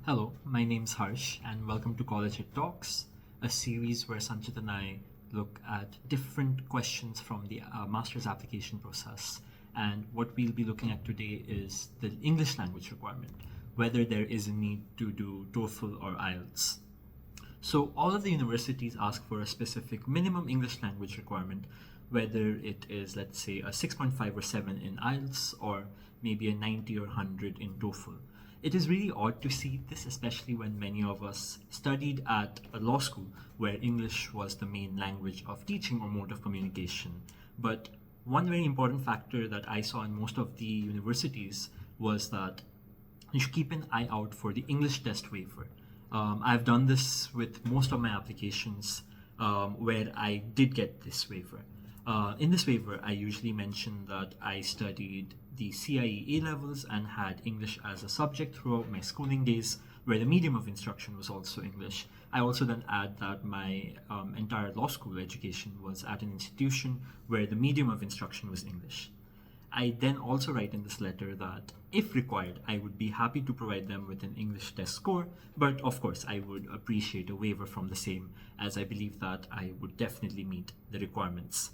Hello, my name's Harsh, and welcome to CollegeIt Talks, a series where Sanchit and I look at different questions from the master's application process. And what we'll be looking at today is the English language requirement, whether there is a need to do TOEFL or IELTS. So all of the universities ask for a specific minimum English language requirement, whether it is, let's say, a 6.5 or 7 in IELTS or maybe a 90 or 100 in TOEFL. It is really odd to see this, especially when many of us studied at a law school where English was the main language of teaching or mode of communication. But one very important factor that I saw in most of the universities was that you should keep an eye out for the English test waiver. I've done this with most of my applications where I did get this waiver. In this waiver, I usually mention that I studied the CIE A levels and had English as a subject throughout my schooling days, where the medium of instruction was also English. I also then add that my entire law school education was at an institution where the medium of instruction was English. I then also write in this letter that, if required, I would be happy to provide them with an English test score, but of course I would appreciate a waiver from the same, as I believe that I would definitely meet the requirements.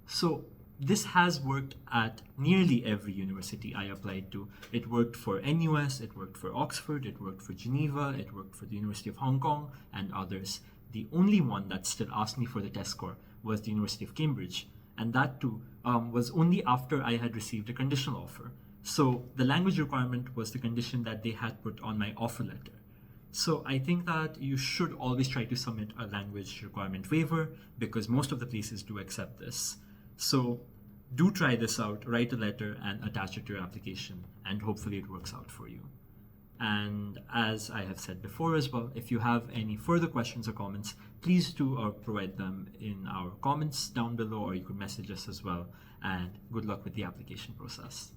So this has worked at nearly every university I applied to. It worked for NUS, it worked for Oxford, it worked for Geneva, it worked for the University of Hong Kong, and others. The only one that still asked me for the test score was the University of Cambridge, and that too was only after I had received a conditional offer. So the language requirement was the condition that they had put on my offer letter. So I think that you should always try to submit a language requirement waiver because most of the places do accept this. So do try this out, write a letter and attach it to your application, and hopefully it works out for you. And as I have said before as well, if you have any further questions or comments, please do provide them in our comments down below, or you could message us as well. And good luck with the application process.